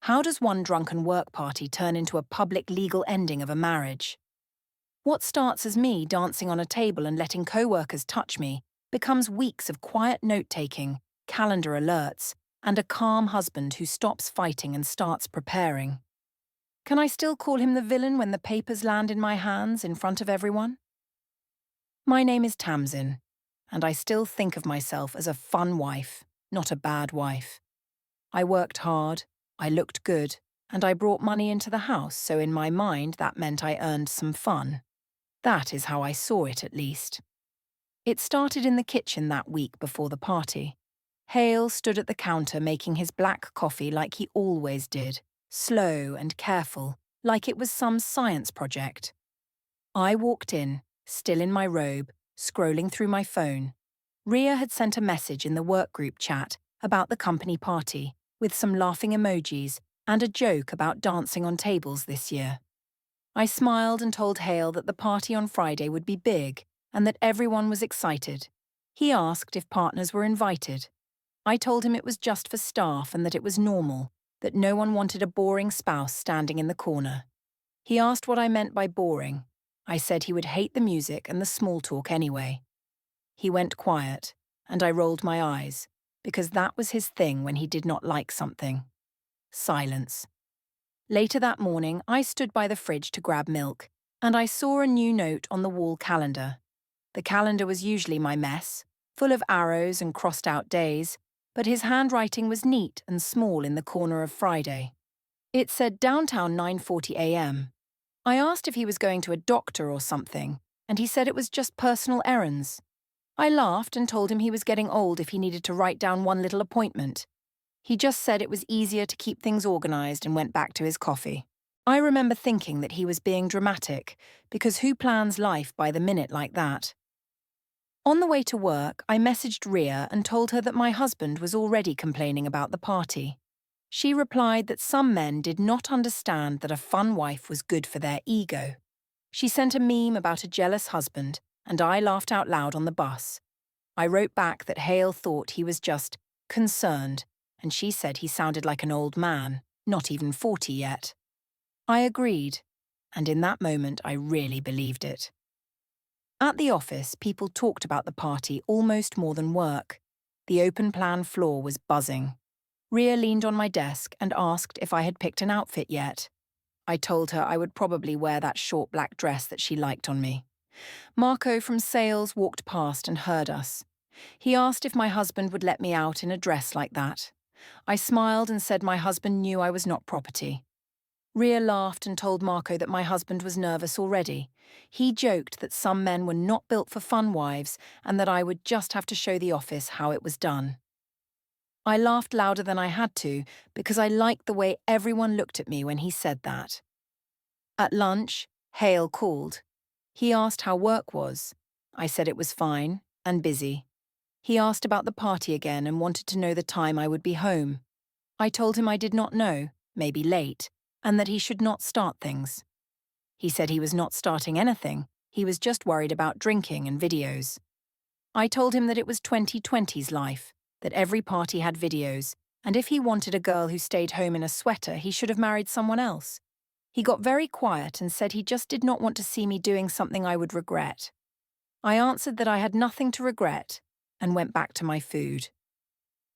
How does one drunken work party turn into a public legal ending of a marriage? What starts as me dancing on a table and letting coworkers touch me becomes weeks of quiet note-taking, calendar alerts, and a calm husband who stops fighting and starts preparing. Can I still call him the villain when the papers land in my hands in front of everyone? My name is Tamsin, and I still think of myself as a fun wife, not a bad wife. I worked hard, I looked good, and I brought money into the house, so in my mind that meant I earned some fun. That is how I saw it, at least. It started in the kitchen that week before the party. Hale stood at the counter making his black coffee like he always did, slow and careful, like it was some science project. I walked in, still in my robe, scrolling through my phone. Ria had sent a message in the workgroup chat about the company party, with some laughing emojis and a joke about dancing on tables this year. I smiled and told Hale that the party on Friday would be big and that everyone was excited. He asked if partners were invited. I told him it was just for staff and that it was normal, that no one wanted a boring spouse standing in the corner. He asked what I meant by boring. I said he would hate the music and the small talk anyway. He went quiet, and I rolled my eyes, because that was his thing when he did not like something. Silence. Later that morning, I stood by the fridge to grab milk, and I saw a new note on the wall calendar. The calendar was usually my mess, full of arrows and crossed-out days, but his handwriting was neat and small in the corner of Friday. It said downtown 9:40 a.m. I asked if he was going to a doctor or something, and he said it was just personal errands. I laughed and told him he was getting old if he needed to write down one little appointment. He just said it was easier to keep things organized and went back to his coffee. I remember thinking that he was being dramatic, because who plans life by the minute like that? On the way to work, I messaged Ria and told her that my husband was already complaining about the party. She replied that some men did not understand that a fun wife was good for their ego. She sent a meme about a jealous husband, and I laughed out loud on the bus. I wrote back that Hale thought he was just concerned, and she said he sounded like an old man, not even 40 yet. I agreed, and in that moment I really believed it. At the office, people talked about the party almost more than work. The open plan floor was buzzing. Ria leaned on my desk and asked if I had picked an outfit yet. I told her I would probably wear that short black dress that she liked on me. Marco from sales walked past and heard us. He asked if my husband would let me out in a dress like that. I smiled and said my husband knew I was not property. Ria laughed and told Marco that my husband was nervous already. He joked that some men were not built for fun wives and that I would just have to show the office how it was done. I laughed louder than I had to because I liked the way everyone looked at me when he said that. At lunch, Hale called. He asked how work was. I said it was fine and busy. He asked about the party again and wanted to know the time I would be home. I told him I did not know, maybe late, and that he should not start things. He said he was not starting anything, he was just worried about drinking and videos. I told him that it was 2020's life, that every party had videos, and if he wanted a girl who stayed home in a sweater, he should have married someone else. He got very quiet and said he just did not want to see me doing something I would regret. I answered that I had nothing to regret and went back to my food.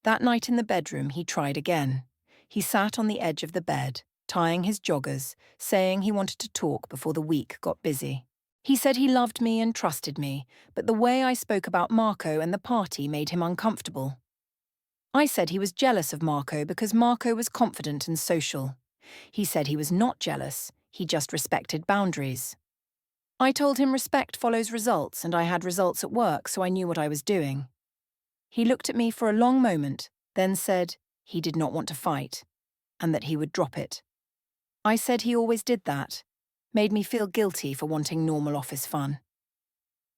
That night in the bedroom, he tried again. He sat on the edge of the bed, tying his joggers, saying he wanted to talk before the week got busy. He said he loved me and trusted me, but the way I spoke about Marco and the party made him uncomfortable. I said he was jealous of Marco because Marco was confident and social. He said he was not jealous, he just respected boundaries. I told him respect follows results, and I had results at work, so I knew what I was doing. He looked at me for a long moment, then said he did not want to fight, and that he would drop it. I said he always did that, made me feel guilty for wanting normal office fun.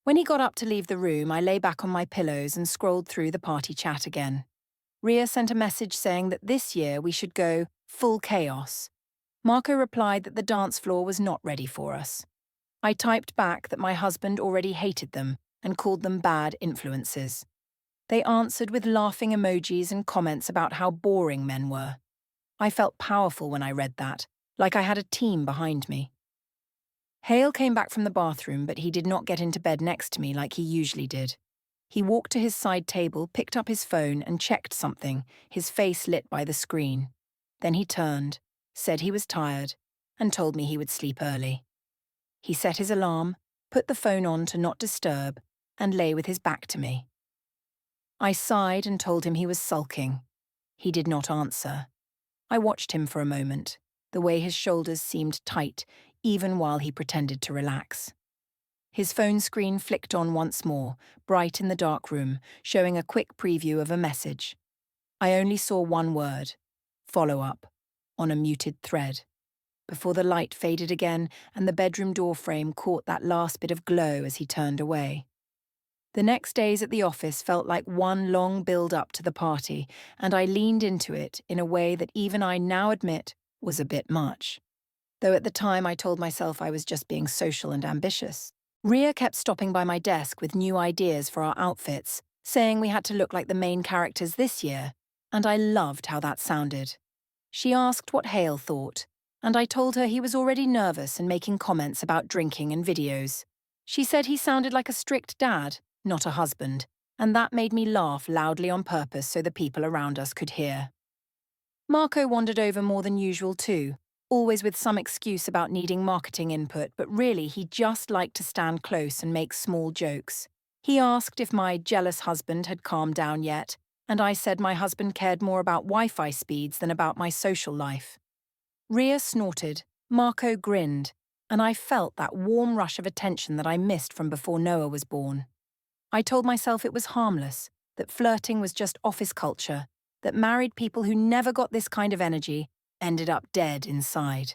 When he got up to leave the room, I lay back on my pillows and scrolled through the party chat again. Ria sent a message saying that this year we should go full chaos. Marco replied that the dance floor was not ready for us. I typed back that my husband already hated them and called them bad influences. They answered with laughing emojis and comments about how boring men were. I felt powerful when I read that, like I had a team behind me. Hale came back from the bathroom, but he did not get into bed next to me like he usually did. He walked to his side table, picked up his phone, and checked something, his face lit by the screen. Then he turned, said he was tired, and told me he would sleep early. He set his alarm, put the phone on to not disturb, and lay with his back to me. I sighed and told him he was sulking. He did not answer. I watched him for a moment, the way his shoulders seemed tight, even while he pretended to relax. His phone screen flicked on once more, bright in the dark room, showing a quick preview of a message. I only saw one word, follow up, on a muted thread, before the light faded again and the bedroom door frame caught that last bit of glow as he turned away. The next days at the office felt like one long build-up to the party, and I leaned into it in a way that even I now admit was a bit much. Though at the time I told myself I was just being social and ambitious. Ria kept stopping by my desk with new ideas for our outfits, saying we had to look like the main characters this year, and I loved how that sounded. She asked what Hale thought, and I told her he was already nervous and making comments about drinking and videos. She said he sounded like a strict dad, not a husband, and that made me laugh loudly on purpose so the people around us could hear. Marco wandered over more than usual too, always with some excuse about needing marketing input, but really he just liked to stand close and make small jokes. He asked if my jealous husband had calmed down yet, and I said my husband cared more about Wi-Fi speeds than about my social life. Ria snorted, Marco grinned, and I felt that warm rush of attention that I missed from before Noah was born. I told myself it was harmless, that flirting was just office culture, that married people who never got this kind of energy ended up dead inside.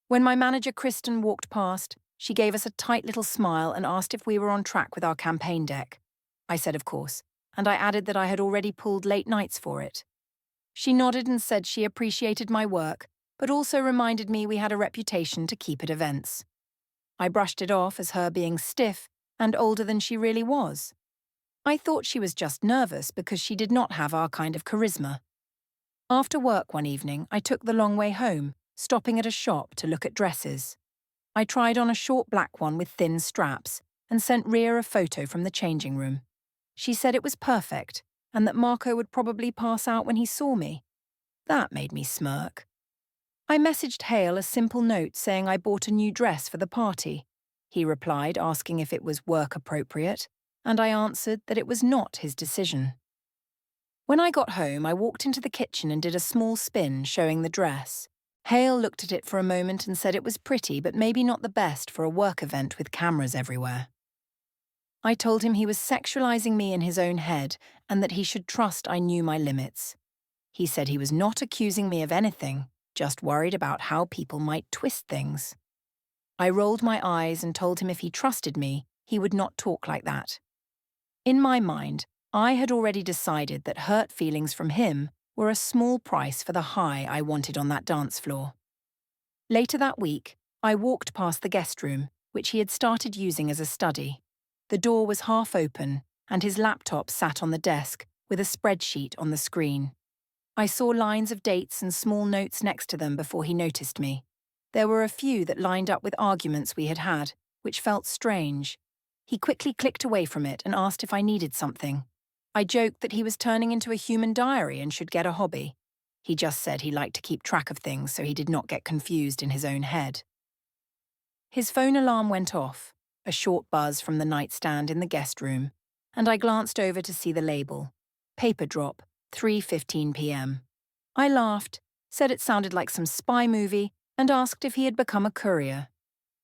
When my manager Kristen walked past, she gave us a tight little smile and asked if we were on track with our campaign deck. I said of course, and I added that I had already pulled late nights for it. She nodded and said she appreciated my work, but also reminded me we had a reputation to keep at events. I brushed it off as her being stiff and older than she really was. I thought she was just nervous because she did not have our kind of charisma. After work one evening, I took the long way home, stopping at a shop to look at dresses. I tried on a short black one with thin straps and sent Ria a photo from the changing room. She said it was perfect and that Marco would probably pass out when he saw me. That made me smirk. I messaged Hale a simple note saying I bought a new dress for the party. He replied asking if it was work appropriate, and I answered that it was not his decision. When I got home, I walked into the kitchen and did a small spin showing the dress. Hale looked at it for a moment and said it was pretty but maybe not the best for a work event with cameras everywhere. I told him he was sexualizing me in his own head and that he should trust I knew my limits. He said he was not accusing me of anything, just worried about how people might twist things. I rolled my eyes and told him if he trusted me, he would not talk like that. In my mind, I had already decided that hurt feelings from him were a small price for the high I wanted on that dance floor. Later that week, I walked past the guest room, which he had started using as a study. The door was half open, and his laptop sat on the desk with a spreadsheet on the screen. I saw lines of dates and small notes next to them before he noticed me. There were a few that lined up with arguments we had had, which felt strange. He quickly clicked away from it and asked if I needed something. I joked that he was turning into a human diary and should get a hobby. He just said he liked to keep track of things so he did not get confused in his own head. His phone alarm went off, a short buzz from the nightstand in the guest room, and I glanced over to see the label. Paper drop, 3:15 p.m. I laughed, said it sounded like some spy movie, and asked if he had become a courier.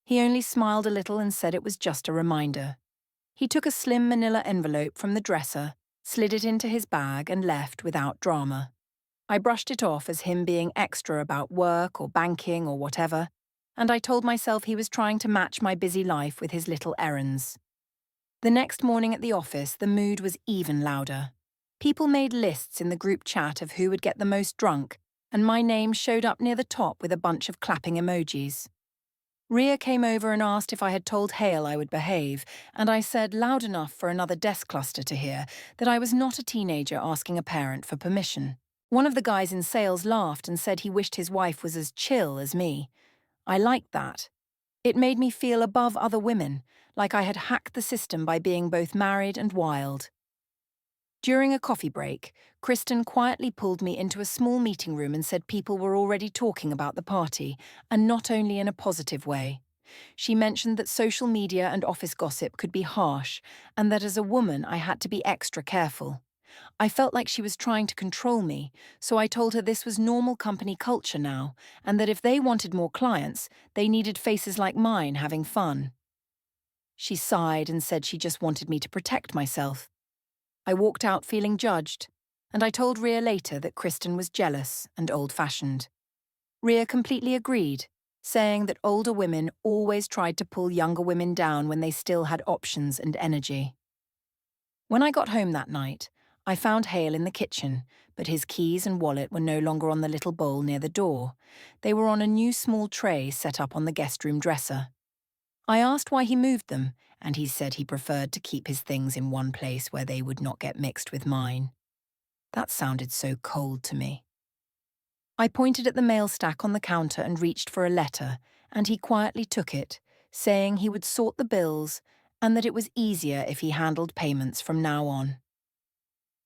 He only smiled a little and said it was just a reminder. He took a slim manila envelope from the dresser, slid it into his bag and left without drama. I brushed it off as him being extra about work or banking or whatever, and I told myself he was trying to match my busy life with his little errands. The next morning at the office, the mood was even louder. People made lists in the group chat of who would get the most drunk, and my name showed up near the top with a bunch of clapping emojis. Ria came over and asked if I had told Hale I would behave, and I said loud enough for another desk cluster to hear that I was not a teenager asking a parent for permission. One of the guys in sales laughed and said he wished his wife was as chill as me. I liked that. It made me feel above other women, like I had hacked the system by being both married and wild. During a coffee break, Kristen quietly pulled me into a small meeting room and said people were already talking about the party, and not only in a positive way. She mentioned that social media and office gossip could be harsh, and that as a woman I had to be extra careful. I felt like she was trying to control me, so I told her this was normal company culture now, and that if they wanted more clients, they needed faces like mine having fun. She sighed and said she just wanted me to protect myself. I walked out feeling judged, and I told Rhea later that Kristen was jealous and old-fashioned. Rhea completely agreed, saying that older women always tried to pull younger women down when they still had options and energy. When I got home that night, I found Hale in the kitchen, but his keys and wallet were no longer on the little bowl near the door. They were on a new small tray set up on the guest room dresser. I asked why he moved them, and he said he preferred to keep his things in one place where they would not get mixed with mine. That sounded so cold to me. I pointed at the mail stack on the counter and reached for a letter, and he quietly took it, saying he would sort the bills and that it was easier if he handled payments from now on.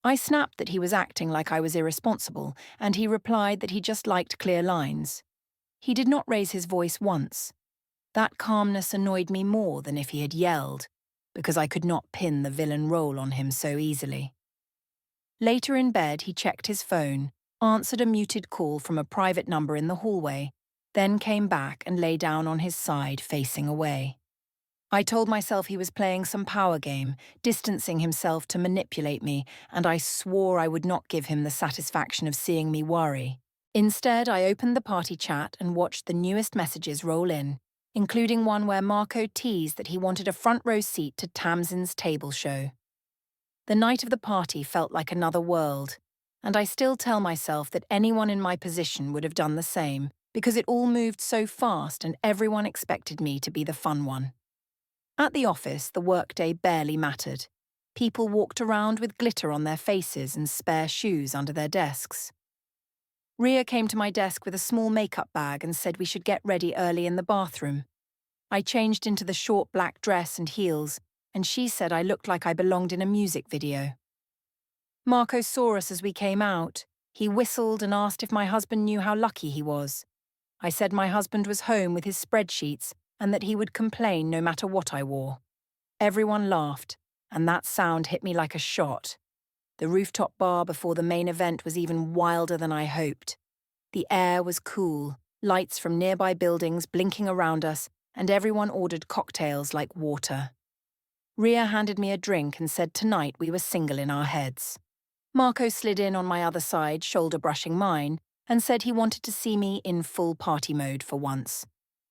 I snapped that he was acting like I was irresponsible, and he replied that he just liked clear lines. He did not raise his voice once. That calmness annoyed me more than if he had yelled, because I could not pin the villain role on him so easily. Later in bed, he checked his phone, answered a muted call from a private number in the hallway, then came back and lay down on his side, facing away. I told myself he was playing some power game, distancing himself to manipulate me, and I swore I would not give him the satisfaction of seeing me worry. Instead, I opened the party chat and watched the newest messages roll in, including one where Marco teased that he wanted a front row seat to Tamsin's table show. The night of the party felt like another world, and I still tell myself that anyone in my position would have done the same, because it all moved so fast and everyone expected me to be the fun one. At the office, the workday barely mattered. People walked around with glitter on their faces and spare shoes under their desks. Rhea came to my desk with a small makeup bag and said we should get ready early in the bathroom. I changed into the short black dress and heels, and she said I looked like I belonged in a music video. Marco saw us as we came out. He whistled and asked if my husband knew how lucky he was. I said my husband was home with his spreadsheets and that he would complain no matter what I wore. Everyone laughed, and that sound hit me like a shot. The rooftop bar before the main event was even wilder than I hoped. The air was cool, lights from nearby buildings blinking around us, and everyone ordered cocktails like water. Rhea handed me a drink and said tonight we were single in our heads. Marco slid in on my other side, shoulder-brushing mine, and said he wanted to see me in full party mode for once.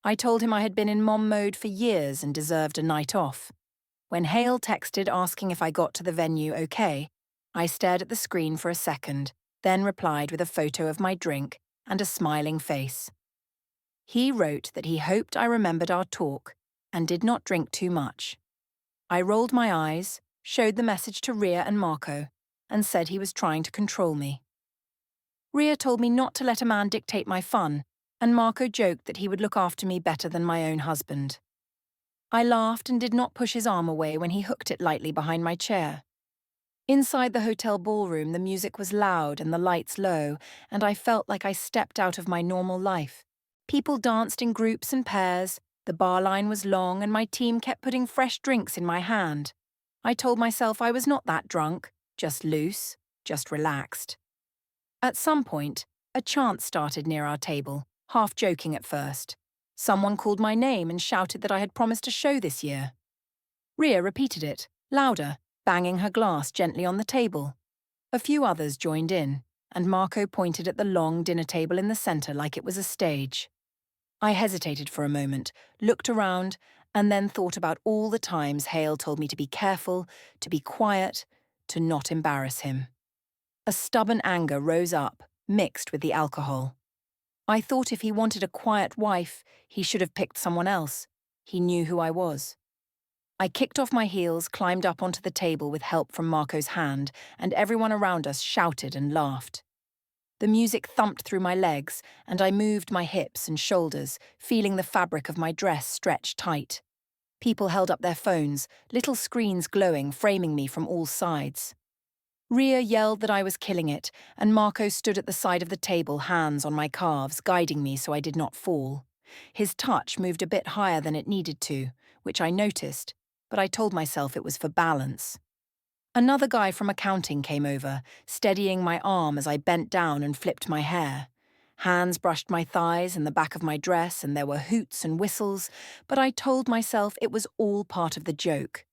I told him I had been in mom mode for years and deserved a night off. When Hale texted asking if I got to the venue okay, I stared at the screen for a second, then replied with a photo of my drink and a smiling face. He wrote that he hoped I remembered our talk and did not drink too much. I rolled my eyes, showed the message to Rhea and Marco, and said he was trying to control me. Rhea told me not to let a man dictate my fun, and Marco joked that he would look after me better than my own husband. I laughed and did not push his arm away when he hooked it lightly behind my chair. Inside the hotel ballroom, the music was loud and the lights low, and I felt like I stepped out of my normal life. People danced in groups and pairs, the bar line was long, and my team kept putting fresh drinks in my hand. I told myself I was not that drunk, just loose, just relaxed. At some point, a chant started near our table, half joking at first. Someone called my name and shouted that I had promised a show this year. Rhea repeated it, louder, banging her glass gently on the table. A few others joined in, and Marco pointed at the long dinner table in the center like it was a stage. I hesitated for a moment, looked around, and then thought about all the times Hale told me to be careful, to be quiet, to not embarrass him. A stubborn anger rose up, mixed with the alcohol. I thought if he wanted a quiet wife, he should have picked someone else. He knew who I was. I kicked off my heels, climbed up onto the table with help from Marco's hand, and everyone around us shouted and laughed. The music thumped through my legs, and I moved my hips and shoulders, feeling the fabric of my dress stretch tight. People held up their phones, little screens glowing, framing me from all sides. Ria yelled that I was killing it, and Marco stood at the side of the table, hands on my calves, guiding me so I did not fall. His touch moved a bit higher than it needed to, which I noticed, but I told myself it was for balance. Another guy from accounting came over, steadying my arm as I bent down and flipped my hair. Hands brushed my thighs and the back of my dress, and there were hoots and whistles, but I told myself it was all part of the joke.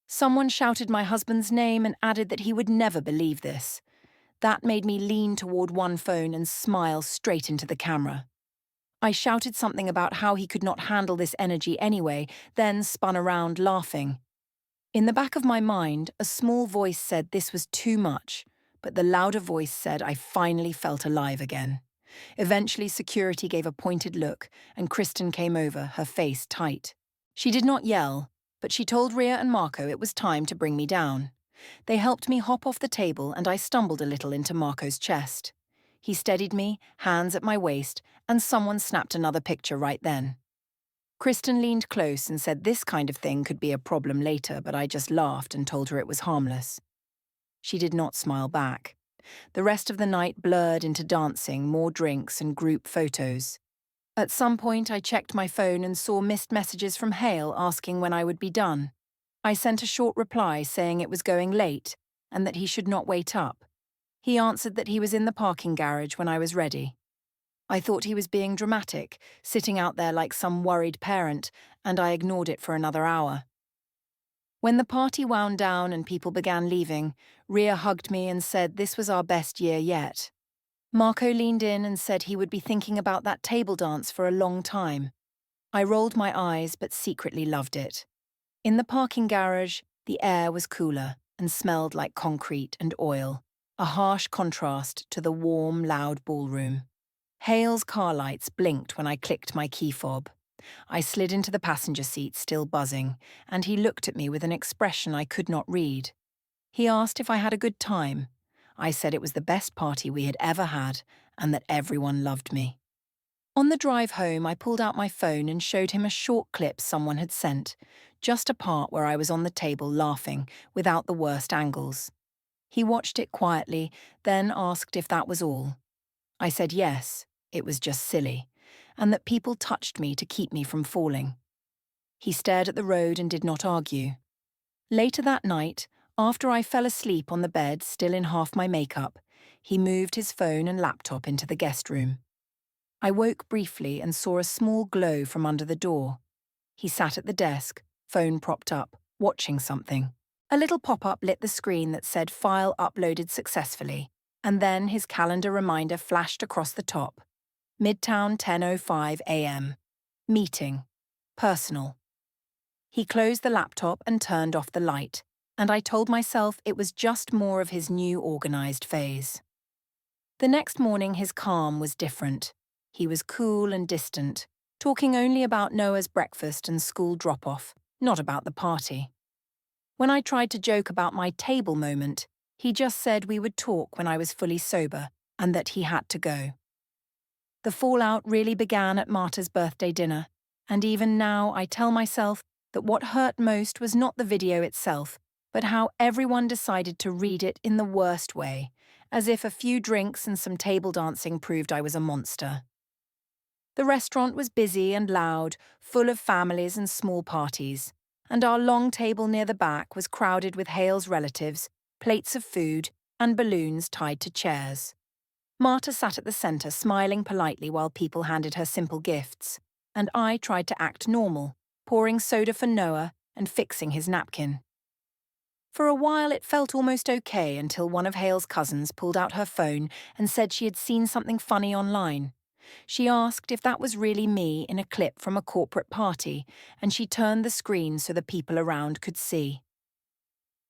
Someone shouted my husband's name and added that he would never believe this. That made me lean toward one phone and smile straight into the camera. I shouted something about how he could not handle this energy anyway, then spun around laughing. In the back of my mind, a small voice said this was too much, but the louder voice said I finally felt alive again. Eventually, security gave a pointed look, and Kristen came over, her face tight. She did not yell, but she told Ria and Marco it was time to bring me down. They helped me hop off the table, and I stumbled a little into Marco's chest. He steadied me, hands at my waist, and someone snapped another picture right then. Kristen leaned close and said this kind of thing could be a problem later, but I just laughed and told her it was harmless. She did not smile back. The rest of the night blurred into dancing, more drinks, and group photos. At some point, I checked my phone and saw missed messages from Hale asking when I would be done. I sent a short reply saying it was going late and that he should not wait up. He answered that he was in the parking garage when I was ready. I thought he was being dramatic, sitting out there like some worried parent, and I ignored it for another hour. When the party wound down and people began leaving, Ria hugged me and said this was our best year yet. Marco leaned in and said he would be thinking about that table dance for a long time. I rolled my eyes but secretly loved it. In the parking garage, the air was cooler and smelled like concrete and oil, a harsh contrast to the warm, loud ballroom. Hale's car lights blinked when I clicked my key fob. I slid into the passenger seat, still buzzing, and he looked at me with an expression I could not read. He asked if I had a good time. I said it was the best party we had ever had and that everyone loved me. On the drive home, I pulled out my phone and showed him a short clip someone had sent, just a part where I was on the table laughing, without the worst angles. He watched it quietly, then asked if that was all. I said yes, it was just silly, and that people touched me to keep me from falling. He stared at the road and did not argue. Later that night, after I fell asleep on the bed, still in half my makeup, he moved his phone and laptop into the guest room. I woke briefly and saw a small glow from under the door. He sat at the desk, phone propped up, watching something. A little pop-up lit the screen that said file uploaded successfully, and then his calendar reminder flashed across the top. Midtown 10:05 a.m. Meeting. Personal. He closed the laptop and turned off the light, and I told myself it was just more of his new organized phase. The next morning his calm was different. He was cool and distant, talking only about Noah's breakfast and school drop-off, not about the party. When I tried to joke about my table moment, he just said we would talk when I was fully sober and that he had to go. The fallout really began at Marta's birthday dinner, and even now I tell myself that what hurt most was not the video itself, but how everyone decided to read it in the worst way, as if a few drinks and some table dancing proved I was a monster. The restaurant was busy and loud, full of families and small parties, and our long table near the back was crowded with Hale's relatives, plates of food, and balloons tied to chairs. Marta sat at the centre, smiling politely while people handed her simple gifts, and I tried to act normal, pouring soda for Noah and fixing his napkin. For a while it felt almost okay until one of Hale's cousins pulled out her phone and said she had seen something funny online. She asked if that was really me in a clip from a corporate party, and she turned the screen so the people around could see.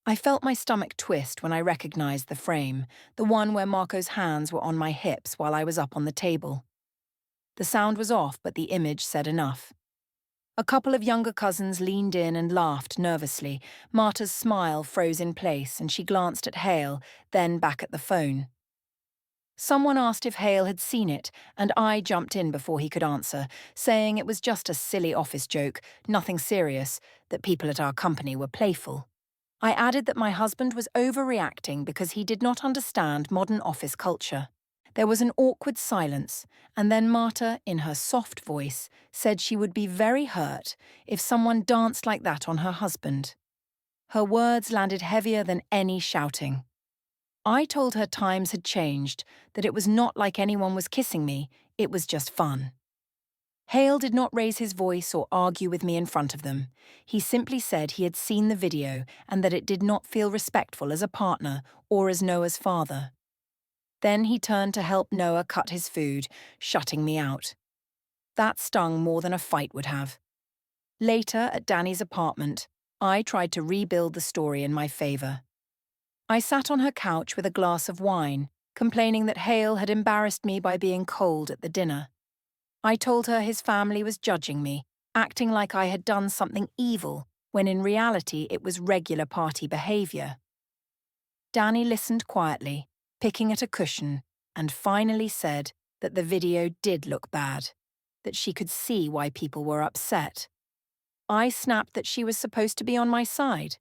I felt my stomach twist when I recognized the frame, the one where Marco's hands were on my hips while I was up on the table. The sound was off, but the image said enough. A couple of younger cousins leaned in and laughed nervously. Marta's smile froze in place, and she glanced at Hale, then back at the phone. Someone asked if Hale had seen it, and I jumped in before he could answer, saying it was just a silly office joke, nothing serious, that people at our company were playful. I added that my husband was overreacting because he did not understand modern office culture. There was an awkward silence, and then Marta, in her soft voice, said she would be very hurt if someone danced like that on her husband. Her words landed heavier than any shouting. I told her times had changed, that it was not like anyone was kissing me, it was just fun. Hale did not raise his voice or argue with me in front of them. He simply said he had seen the video and that it did not feel respectful as a partner or as Noah's father. Then he turned to help Noah cut his food, shutting me out. That stung more than a fight would have. Later, at Danny's apartment, I tried to rebuild the story in my favor. I sat on her couch with a glass of wine, complaining that Hale had embarrassed me by being cold at the dinner. I told her his family was judging me, acting like I had done something evil, when in reality it was regular party behavior. Danny listened quietly, picking at a cushion, and finally said that the video did look bad, that she could see why people were upset. I snapped that she was supposed to be on my side.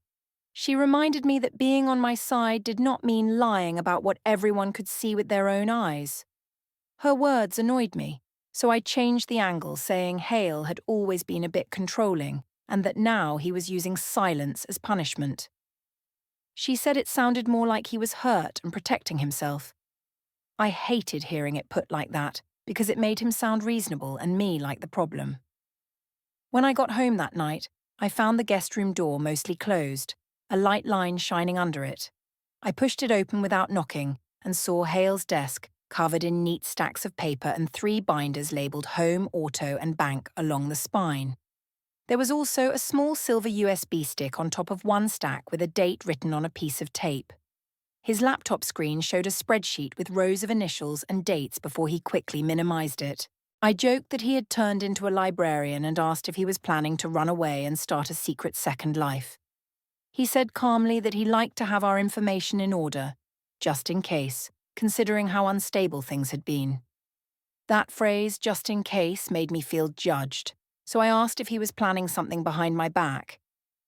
She reminded me that being on my side did not mean lying about what everyone could see with their own eyes. Her words annoyed me, so I changed the angle, saying Hale had always been a bit controlling and that now he was using silence as punishment. She said it sounded more like he was hurt and protecting himself. I hated hearing it put like that because it made him sound reasonable and me like the problem. When I got home that night, I found the guest room door mostly closed, a light line shining under it. I pushed it open without knocking and saw Hale's desk covered in neat stacks of paper and 3 binders labelled Home, Auto and Bank along the spine. There was also a small silver USB stick on top of one stack with a date written on a piece of tape. His laptop screen showed a spreadsheet with rows of initials and dates before he quickly minimized it. I joked that he had turned into a librarian and asked if he was planning to run away and start a secret second life. He said calmly that he liked to have our information in order, just in case, considering how unstable things had been. That phrase, just in case, made me feel judged, so I asked if he was planning something behind my back.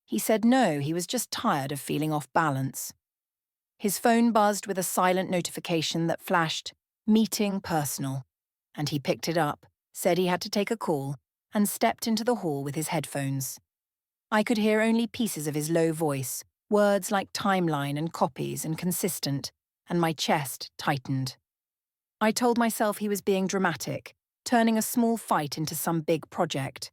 He said no, he was just tired of feeling off balance. His phone buzzed with a silent notification that flashed, "Meeting personal," and he picked it up, said he had to take a call, and stepped into the hall with his headphones. I could hear only pieces of his low voice, words like timeline and copies and consistent, and my chest tightened. I told myself he was being dramatic, turning a small fight into some big project.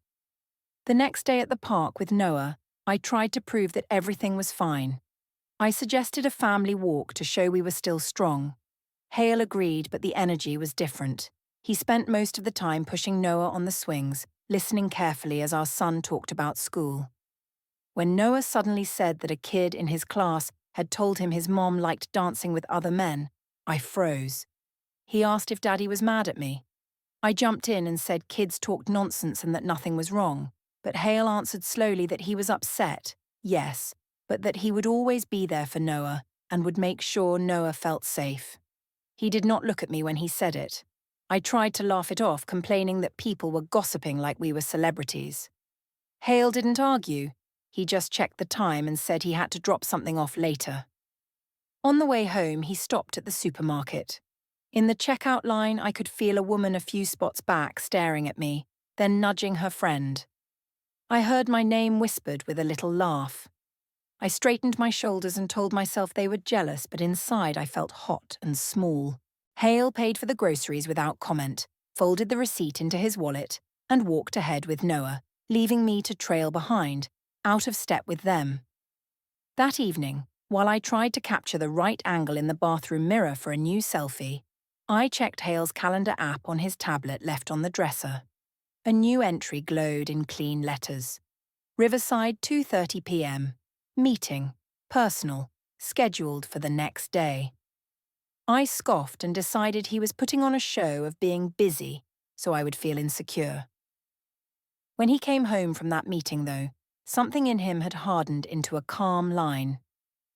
The next day at the park with Noah, I tried to prove that everything was fine. I suggested a family walk to show we were still strong. Hale agreed, but the energy was different. He spent most of the time pushing Noah on the swings, listening carefully as our son talked about school. When Noah suddenly said that a kid in his class had told him his mom liked dancing with other men, I froze. He asked if Daddy was mad at me. I jumped in and said kids talked nonsense and that nothing was wrong, but Hale answered slowly that he was upset, yes, but that he would always be there for Noah and would make sure Noah felt safe. He did not look at me when he said it. I tried to laugh it off, complaining that people were gossiping like we were celebrities. Hale didn't argue. He just checked the time and said he had to drop something off later. On the way home, he stopped at the supermarket. In the checkout line, I could feel a woman a few spots back staring at me, then nudging her friend. I heard my name whispered with a little laugh. I straightened my shoulders and told myself they were jealous, but inside I felt hot and small. Hale paid for the groceries without comment, folded the receipt into his wallet, and walked ahead with Noah, leaving me to trail behind, out of step with them. That evening, while I tried to capture the right angle in the bathroom mirror for a new selfie, I checked Hale's calendar app on his tablet left on the dresser. A new entry glowed in clean letters. Riverside, 2:30 p.m. Meeting, personal, scheduled for the next day. I scoffed and decided he was putting on a show of being busy, so I would feel insecure. When he came home from that meeting, though, something in him had hardened into a calm line.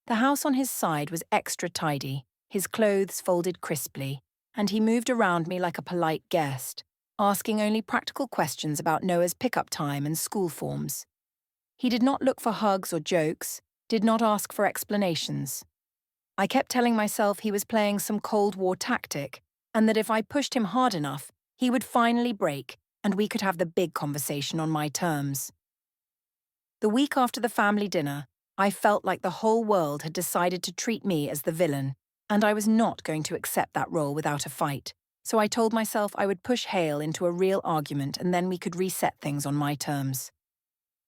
The house on his side was extra tidy, his clothes folded crisply, and he moved around me like a polite guest, asking only practical questions about Noah's pickup time and school forms. He did not look for hugs or jokes, did not ask for explanations. I kept telling myself he was playing some Cold War tactic, and that if I pushed him hard enough, he would finally break, and we could have the big conversation on my terms. The week after the family dinner, I felt like the whole world had decided to treat me as the villain, and I was not going to accept that role without a fight, so I told myself I would push Hale into a real argument and then we could reset things on my terms.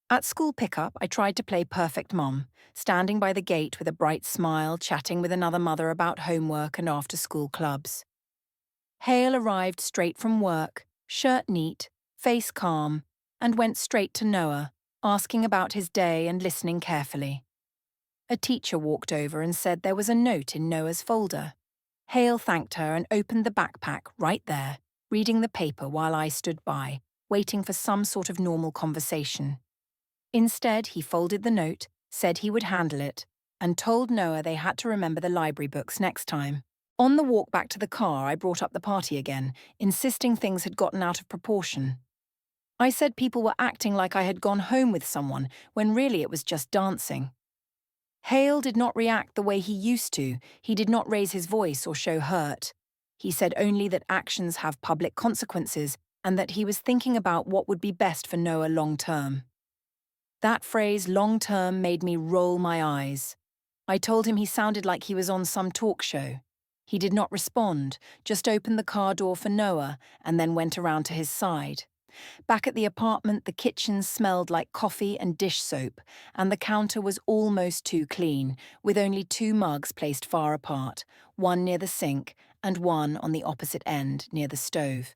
At school pickup, I tried to play perfect mom, standing by the gate with a bright smile, chatting with another mother about homework and after-school clubs. Hale arrived straight from work, shirt neat, face calm, and went straight to Noah, asking about his day and listening carefully. A teacher walked over and said there was a note in Noah's folder. Hale thanked her and opened the backpack right there, reading the paper while I stood by, waiting for some sort of normal conversation. Instead, he folded the note, said he would handle it, and told Noah they had to remember the library books next time. On the walk back to the car, I brought up the party again, insisting things had gotten out of proportion. I said people were acting like I had gone home with someone, when really it was just dancing. Hale did not react the way he used to. He did not raise his voice or show hurt. He said only that actions have public consequences and that he was thinking about what would be best for Noah long term. That phrase, long term, made me roll my eyes. I told him he sounded like he was on some talk show. He did not respond, just opened the car door for Noah and then went around to his side. Back at the apartment, the kitchen smelled like coffee and dish soap, and the counter was almost too clean, with only 2 mugs placed far apart, one near the sink and one on the opposite end near the stove.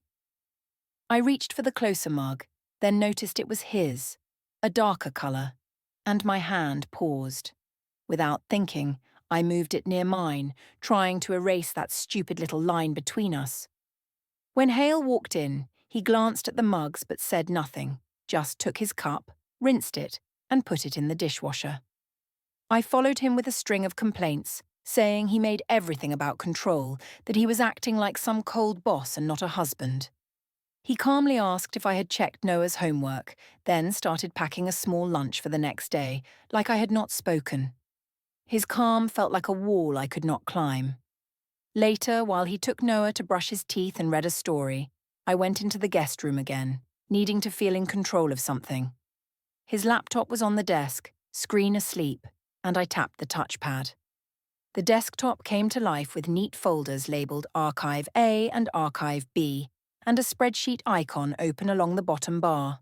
I reached for the closer mug, then noticed it was his, a darker colour, and my hand paused. Without thinking, I moved it near mine, trying to erase that stupid little line between us. When Hale walked in, he glanced at the mugs but said nothing, just took his cup, rinsed it, and put it in the dishwasher. I followed him with a string of complaints, saying he made everything about control, that he was acting like some cold boss and not a husband. He calmly asked if I had checked Noah's homework, then started packing a small lunch for the next day, like I had not spoken. His calm felt like a wall I could not climb. Later, while he took Noah to brush his teeth and read a story, I went into the guest room again, needing to feel in control of something. His laptop was on the desk, screen asleep, and I tapped the touchpad. The desktop came to life with neat folders labelled Archive A and Archive B, and a spreadsheet icon open along the bottom bar.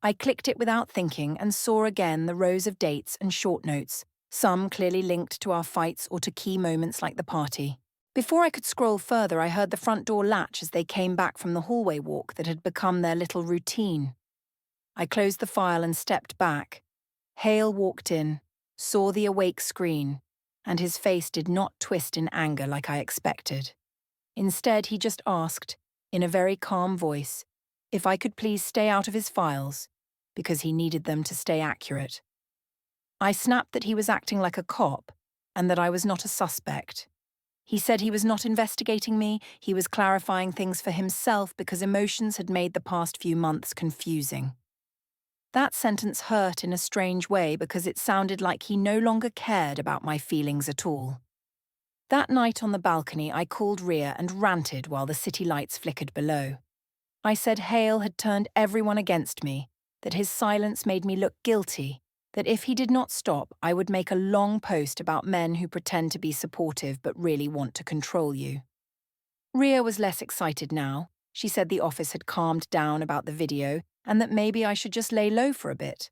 I clicked it without thinking and saw again the rows of dates and short notes, some clearly linked to our fights or to key moments like the party. Before I could scroll further, I heard the front door latch as they came back from the hallway walk that had become their little routine. I closed the file and stepped back. Hale walked in, saw the awake screen, and his face did not twist in anger like I expected. Instead, he just asked, in a very calm voice, if I could please stay out of his files, because he needed them to stay accurate. I snapped that he was acting like a cop, and that I was not a suspect. He said he was not investigating me, he was clarifying things for himself because emotions had made the past few months confusing. That sentence hurt in a strange way because it sounded like he no longer cared about my feelings at all. That night on the balcony, I called Rhea and ranted while the city lights flickered below. I said Hale had turned everyone against me, that his silence made me look guilty, that if he did not stop, I would make a long post about men who pretend to be supportive but really want to control you. Rhea was less excited now. She said the office had calmed down about the video and that maybe I should just lay low for a bit.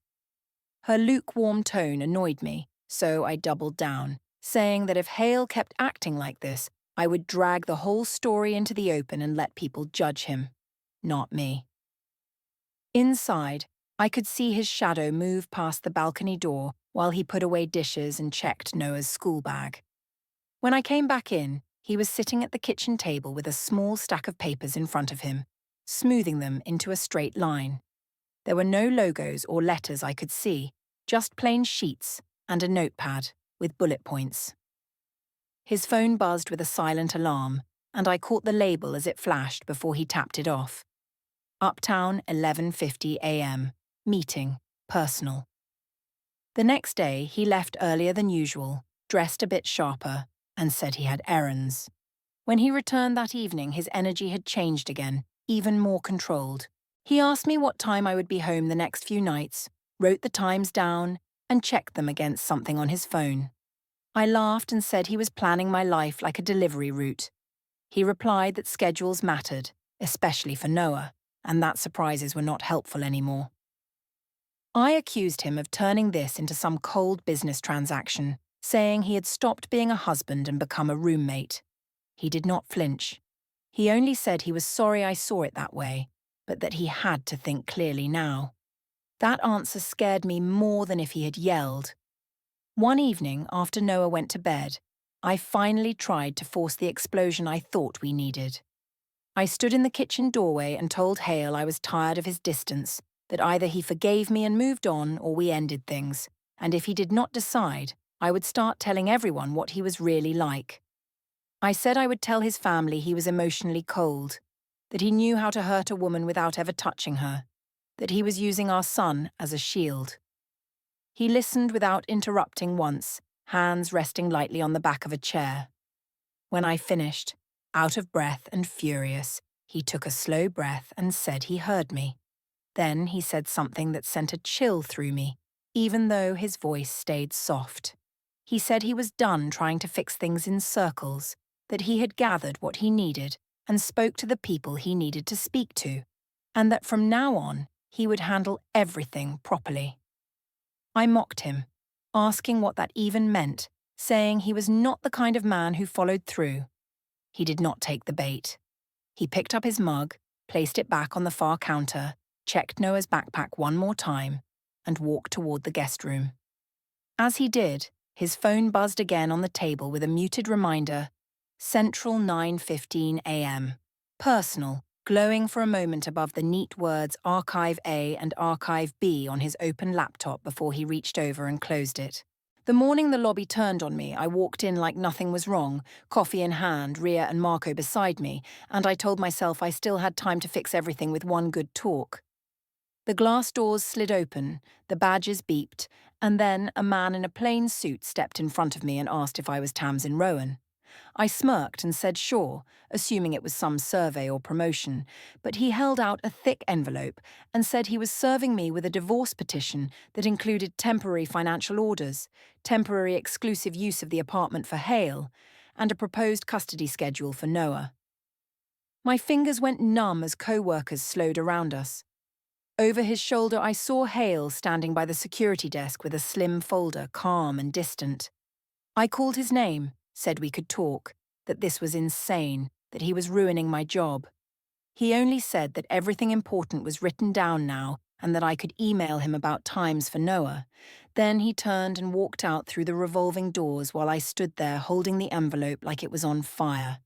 Her lukewarm tone annoyed me, so I doubled down, saying that if Hale kept acting like this, I would drag the whole story into the open and let people judge him, not me. Inside, I could see his shadow move past the balcony door while he put away dishes and checked Noah's school bag. When I came back in, he was sitting at the kitchen table with a small stack of papers in front of him, smoothing them into a straight line. There were no logos or letters I could see, just plain sheets and a notepad with bullet points. His phone buzzed with a silent alarm, and I caught the label as it flashed before he tapped it off. Uptown, 11:50 a.m. Meeting. Personal. The next day, he left earlier than usual, dressed a bit sharper, and said he had errands. When he returned that evening, his energy had changed again, even more controlled. He asked me what time I would be home the next few nights, wrote the times down, and checked them against something on his phone. I laughed and said he was planning my life like a delivery route. He replied that schedules mattered, especially for Noah, and that surprises were not helpful anymore. I accused him of turning this into some cold business transaction, saying he had stopped being a husband and become a roommate. He did not flinch. He only said he was sorry I saw it that way, but that he had to think clearly now. That answer scared me more than if he had yelled. One evening, after Noah went to bed, I finally tried to force the explosion I thought we needed. I stood in the kitchen doorway and told Hale I was tired of his distance, that either he forgave me and moved on or we ended things, and if he did not decide, I would start telling everyone what he was really like. I said I would tell his family he was emotionally cold, that he knew how to hurt a woman without ever touching her, that he was using our son as a shield. He listened without interrupting once, hands resting lightly on the back of a chair. When I finished, out of breath and furious, he took a slow breath and said he heard me. Then he said something that sent a chill through me, even though his voice stayed soft. He said he was done trying to fix things in circles, that he had gathered what he needed and spoke to the people he needed to speak to, and that from now on he would handle everything properly. I mocked him, asking what that even meant, saying he was not the kind of man who followed through. He did not take the bait. He picked up his mug, placed it back on the far counter, checked Noah's backpack one more time, and walked toward the guest room. As he did, his phone buzzed again on the table with a muted reminder, Central 9:15 a.m. Personal, glowing for a moment above the neat words Archive A and Archive B on his open laptop before he reached over and closed it. The morning the lobby turned on me, I walked in like nothing was wrong, coffee in hand, Ria and Marco beside me, and I told myself I still had time to fix everything with one good talk. The glass doors slid open, the badges beeped, and then a man in a plain suit stepped in front of me and asked if I was Tamsin Rowan. I smirked and said sure, assuming it was some survey or promotion, but he held out a thick envelope and said he was serving me with a divorce petition that included temporary financial orders, temporary exclusive use of the apartment for Hale, and a proposed custody schedule for Noah. My fingers went numb as co-workers slowed around us. Over his shoulder I saw Hale standing by the security desk with a slim folder, calm and distant. I called his name, said we could talk, that this was insane, that he was ruining my job. He only said that everything important was written down now and that I could email him about times for Noah. Then he turned and walked out through the revolving doors while I stood there holding the envelope like it was on fire.